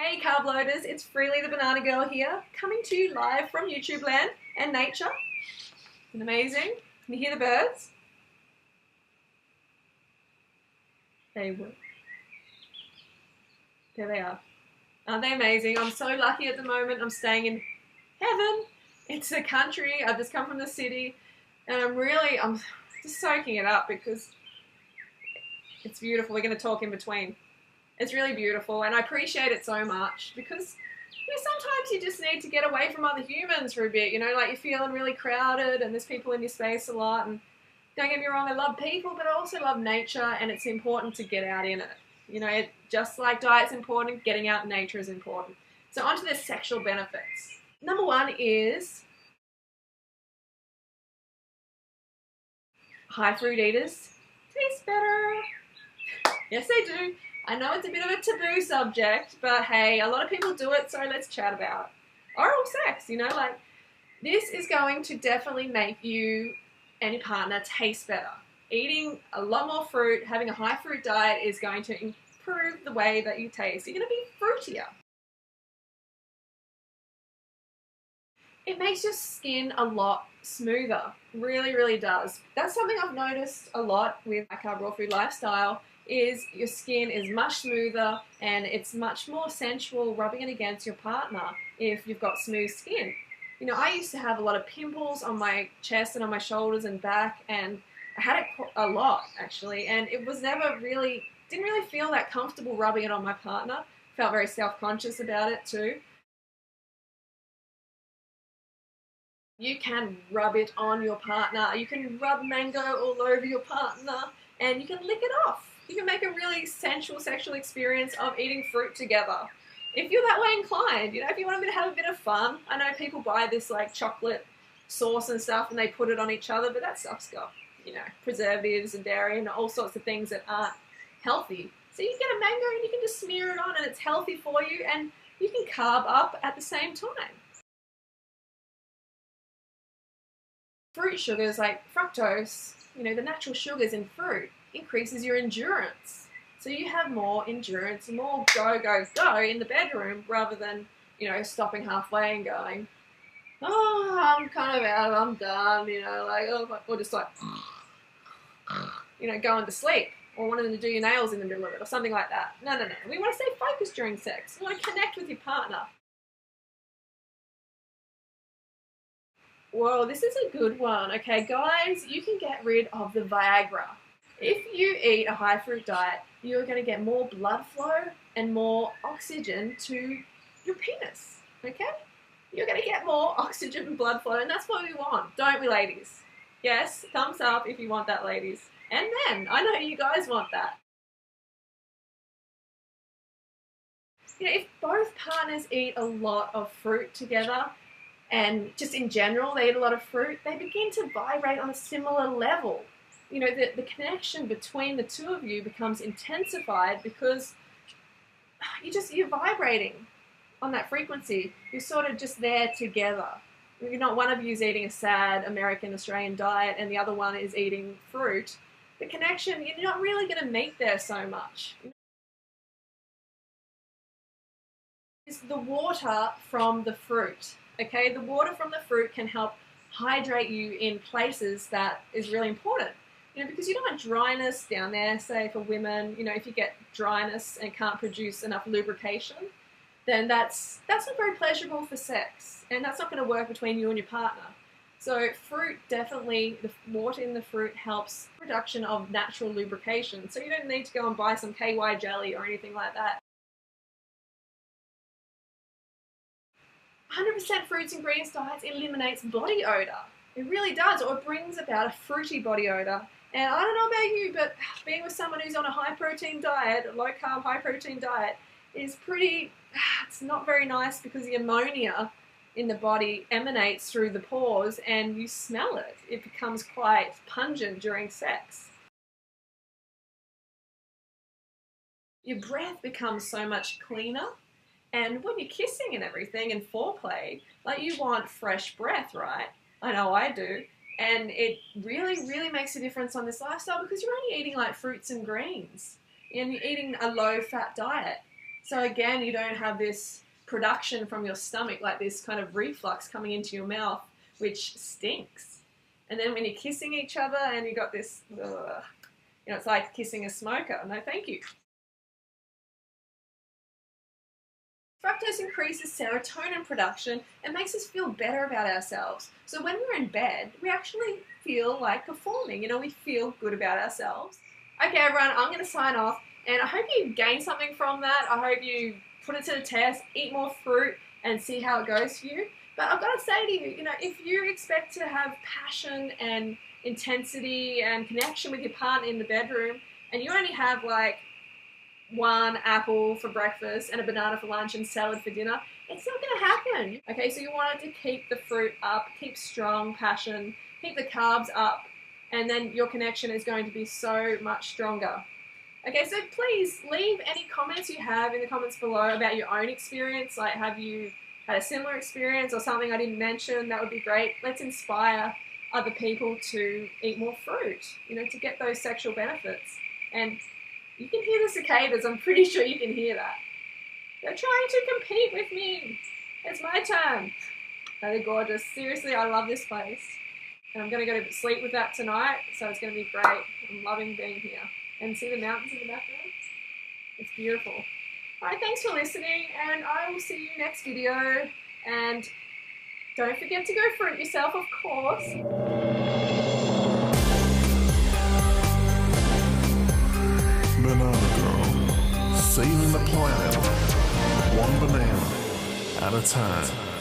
Hey carb loaders, it's Freelee the Banana Girl here, coming to you live from YouTube land and nature. Isn't it amazing? Can you hear the birds? There they are. Aren't they amazing? I'm so lucky at the moment. I'm staying in heaven. It's the country. I've just come from the city and I'm just soaking it up because it's beautiful. We're going to talk in between. It's really beautiful and I appreciate it so much because sometimes you just need to get away from other humans for a bit, like you're feeling really crowded and there's people in your space a lot. And don't get me wrong, I love people, but I also love nature and it's important to get out in it. Just like diet's important, getting out in nature is important. So onto the sexual benefits. Number one is high fruit eaters taste better. Yes, they do. I know it's a bit of a taboo subject, but hey, a lot of people do it, so let's chat about it. Oral sex, this is going to definitely make you and your partner taste better. Eating a lot more fruit, having a high fruit diet is going to improve the way that you taste. You're going to be fruitier. It makes your skin a lot smoother. Really, really does. That's something I've noticed a lot with my carb raw food lifestyle is your skin is much smoother and it's much more sensual rubbing it against your partner if you've got smooth skin. I used to have a lot of pimples on my chest and on my shoulders and back, and I had it a lot actually, and it was never really, didn't really feel that comfortable rubbing it on my partner. Felt very self-conscious about it too. You can rub it on your partner. You can rub mango all over your partner and you can lick it off. You can make a really sensual sexual experience of eating fruit together. If you're that way inclined, if you want to have a bit of fun. I know people buy this like chocolate sauce and stuff and they put it on each other, but that stuff's got, preservatives and dairy and all sorts of things that aren't healthy. So you get a mango and you can just smear it on and it's healthy for you and you can carb up at the same time. Fruit sugars like fructose, the natural sugars in fruit, increases your endurance. So you have more endurance, more go, go, go in the bedroom rather than, stopping halfway and going, oh, I'm kind of out, I'm done, or just like, going to sleep or wanting to do your nails in the middle of it or something like that. No. We want to stay focused during sex. We want to connect with your partner. Whoa, this is a good one. Okay, guys, you can get rid of the Viagra. If you eat a high fruit diet, you're going to get more blood flow and more oxygen to your penis, okay? You're going to get more oxygen and blood flow, and that's what we want, don't we, ladies? Yes, thumbs up if you want that, ladies. And men, I know you guys want that. If both partners eat a lot of fruit together, and just in general, they eat a lot of fruit, they begin to vibrate on a similar level. The connection between the two of you becomes intensified because you're vibrating on that frequency. You're sort of just there together. You're not one of you is eating a sad American Australian diet and the other one is eating fruit. The connection, you're not really going to meet there so much. It's the water from the fruit. Okay, the water from the fruit can help hydrate you in places that is really important. Because you don't want dryness down there, say for women, if you get dryness and can't produce enough lubrication, then that's not very pleasurable for sex. And that's not going to work between you and your partner. So fruit, definitely, the water in the fruit helps production of natural lubrication. So you don't need to go and buy some KY jelly or anything like that. 100% fruits and greens diets eliminates body odor. It really does, or it brings about a fruity body odor. And I don't know about you, but being with someone who's on a high-protein diet, a low-carb, high-protein diet, is it's not very nice because the ammonia in the body emanates through the pores and you smell it. It becomes quite pungent during sex. Your breath becomes so much cleaner. And when you're kissing and everything and foreplay, you want fresh breath, right? I know I do. And it really, really makes a difference on this lifestyle because you're only eating fruits and greens and you're eating a low-fat diet. So again, you don't have this production from your stomach, like this kind of reflux coming into your mouth, which stinks. And then when you're kissing each other and you got this, it's like kissing a smoker. No, thank you. Fructose increases serotonin production and makes us feel better about ourselves. So when we're in bed, we actually feel like performing. We feel good about ourselves. Okay, everyone, I'm going to sign off, and I hope you gain something from that. I hope you put it to the test, eat more fruit, and see how it goes for you. But I've got to say to you, if you expect to have passion and intensity and connection with your partner in the bedroom, and you only have like one apple for breakfast and a banana for lunch and salad for dinner, it's not going to happen. Okay, so you want to keep the fruit up, keep strong passion, keep the carbs up, and then your connection is going to be so much stronger. Okay, so please leave any comments you have in the comments below about your own experience. Like, have you had a similar experience or something I didn't mention? That would be great. Let's inspire other people to eat more fruit, to get those sexual benefits. And you can hear the cicadas. I'm pretty sure you can hear that. They're trying to compete with me. It's my turn. Oh, they're gorgeous. Seriously, I love this place. And I'm going to go to sleep with that tonight, so it's going to be great. I'm loving being here. And see the mountains in the background? It's beautiful. Alright, thanks for listening, and I will see you next video. And don't forget to go fruit yourself, of course. Banana Girl, saving the planet, one banana at a time.